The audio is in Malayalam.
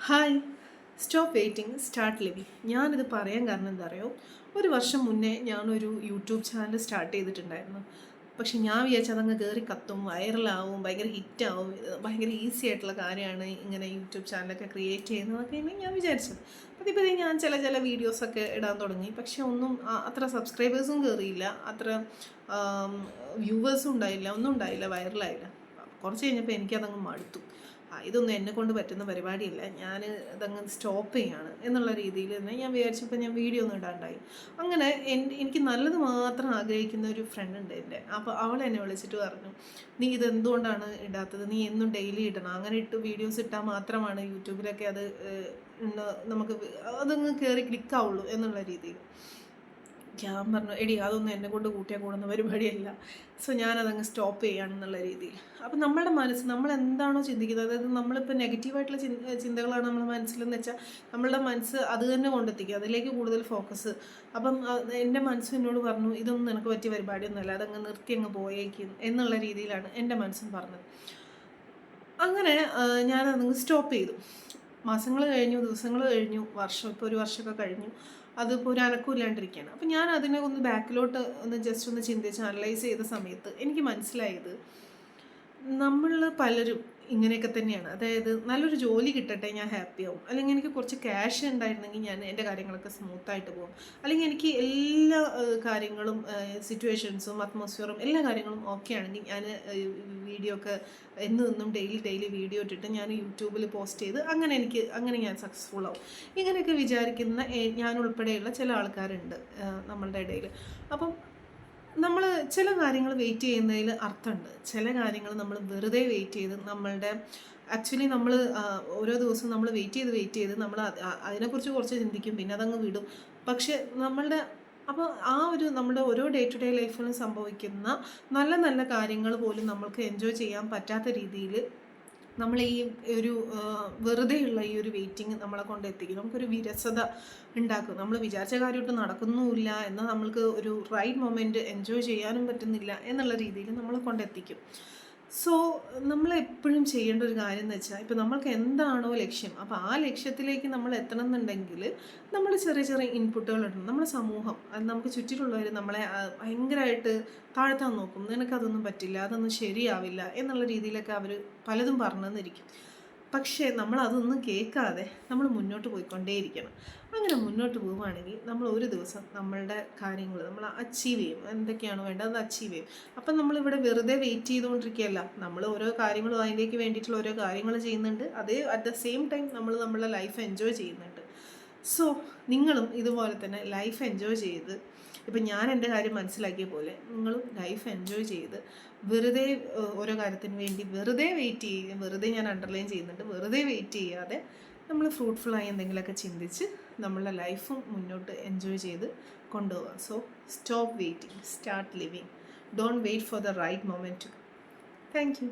Hi, stop waiting start living. ഞാനിത് പറയാൻ കാരണം എന്താ അറിയോ, ഒരു വർഷം മുന്നേ ഞാനൊരു യൂട്യൂബ് ചാനൽ സ്റ്റാർട്ട് ചെയ്തിട്ടുണ്ടായിരുന്നു. പക്ഷെ ഞാൻ വിചാരിച്ചത് അതങ്ങ് കയറി കത്തും, വൈറലാവും, ഭയങ്കര ഹിറ്റാവും, ഭയങ്കര ഈസി ആയിട്ടുള്ള കാര്യമാണ് ഇങ്ങനെ യൂട്യൂബ് ചാനലൊക്കെ ക്രിയേറ്റ് ചെയ്യുന്നതൊക്കെയാണ് ഞാൻ വിചാരിച്ചത്. അതിപ്പോൾ ഞാൻ ചില വീഡിയോസൊക്കെ ഇടാൻ തുടങ്ങി. പക്ഷെ ഒന്നും അത്ര സബ്സ്ക്രൈബേഴ്സും കയറിയില്ല, അത്ര വ്യൂവേഴ്സും ഉണ്ടായില്ല, ഒന്നും ഉണ്ടായില്ല, വൈറലായില്ല. കുറച്ച് കഴിഞ്ഞപ്പോൾ എനിക്കതങ്ങ് മടുത്തു. ഇതൊന്നും എന്നെ കൊണ്ട് പറ്റുന്ന പരിപാടിയല്ല, ഞാൻ ഇതങ്ങ് സ്റ്റോപ്പ് ചെയ്യാണ് എന്നുള്ള രീതിയിൽ തന്നെ ഞാൻ വിചാരിച്ചപ്പോൾ ഞാൻ വീഡിയോ ഒന്നും ഇടാണ്ടായി. അങ്ങനെ എനിക്ക് നല്ലത് മാത്രം ആഗ്രഹിക്കുന്ന ഒരു ഫ്രണ്ട് ഉണ്ട് എൻ്റെ. അപ്പോൾ അവൾ എന്നെ വിളിച്ചിട്ട് പറഞ്ഞു, നീ ഇതെന്തുകൊണ്ടാണ് ഇടാത്തത്, നീ എന്നും ഡെയിലി ഇടണം, അങ്ങനെ ഇട്ട് വീഡിയോസ് ഇട്ടാൽ മാത്രമാണ് യൂട്യൂബിലൊക്കെ അത് നമുക്ക് അതങ്ങ് കയറി ക്ലിക്കാവുള്ളൂ എന്നുള്ള രീതിയിൽ. ഞാൻ പറഞ്ഞു, എടി അതൊന്നും എന്നെ കൊണ്ട് കൂട്ടിയാൽ കൂടുന്ന പരിപാടിയല്ല, സോ ഞാനതങ്ങ് സ്റ്റോപ്പ് ചെയ്യുകയാണെന്നുള്ള രീതിയിൽ. അപ്പം നമ്മളുടെ മനസ്സ് നമ്മൾ എന്താണോ ചിന്തിക്കുന്നത്, അതായത് നമ്മളിപ്പോൾ നെഗറ്റീവായിട്ടുള്ള ചിന്തകളാണ് നമ്മുടെ മനസ്സിലെന്ന് വെച്ചാൽ നമ്മളുടെ മനസ്സ് അത് തന്നെ കൊണ്ടെത്തിക്കുക, അതിലേക്ക് കൂടുതൽ ഫോക്കസ്. അപ്പം എൻ്റെ മനസ്സ് എന്നോട് പറഞ്ഞു, ഇതൊന്നും നിനക്ക് പറ്റിയ പരിപാടിയൊന്നുമല്ല, അതങ്ങ് നിർത്തി അങ്ങ് പോയേക്കും എന്നുള്ള രീതിയിലാണ് എൻ്റെ മനസ്സും പറഞ്ഞത്. അങ്ങനെ ഞാനതങ്ങ് സ്റ്റോപ്പ് ചെയ്തു. മാസങ്ങൾ കഴിഞ്ഞു, ദിവസങ്ങൾ കഴിഞ്ഞു, വർഷം, ഇപ്പോൾ ഒരു വർഷമൊക്കെ കഴിഞ്ഞു. അതിപ്പോൾ ഒരു അനക്കമില്ലാണ്ടിരിക്കുകയാണ്. അപ്പം ഞാൻ അതിനെ ഒന്ന് ബാക്കിലോട്ട് ജസ്റ്റ് ഒന്ന് ചിന്തിച്ച് അനലൈസ് ചെയ്ത സമയത്ത് എനിക്ക് മനസ്സിലായത്, നമ്മൾ പലരും ഇങ്ങനെയൊക്കെ തന്നെയാണ്. അതായത് നല്ലൊരു ജോലി കിട്ടട്ടെ, ഞാൻ ഹാപ്പിയാവും, അല്ലെങ്കിൽ എനിക്ക് കുറച്ച് ക്യാഷ് ഉണ്ടായിരുന്നെങ്കിൽ ഞാൻ എൻ്റെ കാര്യങ്ങളൊക്കെ സ്മൂത്തായിട്ട് പോകും, അല്ലെങ്കിൽ എനിക്ക് എല്ലാ കാര്യങ്ങളും സിറ്റുവേഷൻസും അറ്റ്മോസ്ഫിയറും എല്ലാ കാര്യങ്ങളും ഓക്കെ ആണെങ്കിൽ ഞാൻ വീഡിയോ ഒക്കെ എന്നും ഡെയിലി വീഡിയോ ഇട്ടിട്ട് ഞാൻ യൂട്യൂബിൽ പോസ്റ്റ് ചെയ്ത് അങ്ങനെ ഞാൻ സക്സസ്ഫുൾ ആവും. ഇങ്ങനെയൊക്കെ വിചാരിക്കുന്ന ഞാൻ ഉൾപ്പെടെയുള്ള ചില ആൾക്കാരുണ്ട് നമ്മളുടെ ഇടയിൽ. അപ്പം നമ്മൾ ചില കാര്യങ്ങൾ വെയിറ്റ് ചെയ്യുന്നതിൽ അർത്ഥമുണ്ട്. ചില കാര്യങ്ങൾ നമ്മൾ വെറുതെ വെയിറ്റ് ചെയ്ത് ആക്ച്വലി നമ്മൾ ഓരോ ദിവസവും നമ്മൾ വെയിറ്റ് ചെയ്ത് നമ്മൾ അതിനെക്കുറിച്ച് കുറച്ച് ചിന്തിക്കും, പിന്നെ അതങ്ങ് വിടും. പക്ഷെ അപ്പോൾ നമ്മുടെ ഓരോ ഡേ ടു ഡേ ലൈഫിലും സംഭവിക്കുന്ന നല്ല നല്ല കാര്യങ്ങൾ പോലും നമ്മൾക്ക് എൻജോയ് ചെയ്യാൻ പറ്റാത്ത രീതിയിൽ നമ്മൾ ഈ ഒരു വെറുതെയുള്ള ഈ ഒരു വെയിറ്റിംഗ് നമ്മളെ കൊണ്ട് എത്തിക്കും. നമുക്കൊരു വിരസത ഉണ്ടാക്കും. നമ്മൾ വിചാരിച്ച കാര്യമായിട്ട് നടക്കുന്നുമില്ല, എന്നാൽ നമ്മൾക്ക് ഒരു റൈറ്റ് മൊമെൻറ്റ് എൻജോയ് ചെയ്യാനും പറ്റുന്നില്ല എന്നുള്ള രീതിയിൽ നമ്മളെ കൊണ്ടെത്തിക്കും. സോ നമ്മളെപ്പോഴും ചെയ്യേണ്ട ഒരു കാര്യം എന്ന് വെച്ചാൽ, ഇപ്പോൾ നമ്മൾക്ക് എന്താണോ ലക്ഷ്യം, അപ്പോൾ ആ ലക്ഷ്യത്തിലേക്ക് നമ്മൾ എത്തണം എന്നുണ്ടെങ്കിൽ നമ്മൾ ചെറിയ ഇൻപുട്ടുകൾ ഇടണം. നമ്മുടെ സമൂഹം, അത് നമുക്ക് ചുറ്റിലുള്ളവർ നമ്മളെ ഭയങ്കരമായിട്ട് താഴ്ത്താൻ നോക്കും. നിനക്കതൊന്നും പറ്റില്ല, അതൊന്നും ശരിയാവില്ല എന്നുള്ള രീതിയിലൊക്കെ അവർ പലതും പറഞ്ഞു തന്നിരിക്കും. പക്ഷേ നമ്മളതൊന്നും കേൾക്കാതെ നമ്മൾ മുന്നോട്ട് പോയിക്കൊണ്ടേയിരിക്കണം. അങ്ങനെ മുന്നോട്ട് പോവുകയാണെങ്കിൽ നമ്മൾ ഒരു ദിവസം നമ്മളുടെ കാര്യങ്ങൾ നമ്മൾ അച്ചീവ് ചെയ്യും. എന്തൊക്കെയാണോ വേണ്ടത് അത് അച്ചീവ് ചെയ്യും. അപ്പം നമ്മളിവിടെ വെറുതെ വെയിറ്റ് ചെയ്തുകൊണ്ടിരിക്കുകയല്ല, നമ്മൾ ഓരോ കാര്യങ്ങളും അതിലേക്ക് വേണ്ടിയിട്ടുള്ള ഓരോ കാര്യങ്ങൾ ചെയ്യുന്നുണ്ട്. അതേ അറ്റ് ദ സെയിം ടൈം നമ്മൾ നമ്മളുടെ ലൈഫ് എൻജോയ് ചെയ്യുന്നുണ്ട്. സോ നിങ്ങളും ഇതുപോലെ തന്നെ ലൈഫ് എൻജോയ് ചെയ്ത്, ഇപ്പം ഞാൻ എൻ്റെ കാര്യം മനസ്സിലാക്കിയ പോലെ നിങ്ങളും ലൈഫ് എൻജോയ് ചെയ്ത് വെറുതെ ഓരോ കാര്യത്തിന് വേണ്ടി വെറുതെ വെയിറ്റ് ചെയ്യുക, വെറുതെ ഞാൻ അണ്ടർലൈൻ ചെയ്യുന്നുണ്ട്, വെറുതെ വെയിറ്റ് ചെയ്യാതെ നമ്മൾ ഫ്രൂട്ട്ഫുള്ളായി എന്തെങ്കിലുമൊക്കെ ചിന്തിച്ച് നമ്മളുടെ ലൈഫും മുന്നോട്ട് എൻജോയ് ചെയ്ത് കൊണ്ടുപോകാം. So stop waiting, start living. Don't wait for the right moment. Thank U.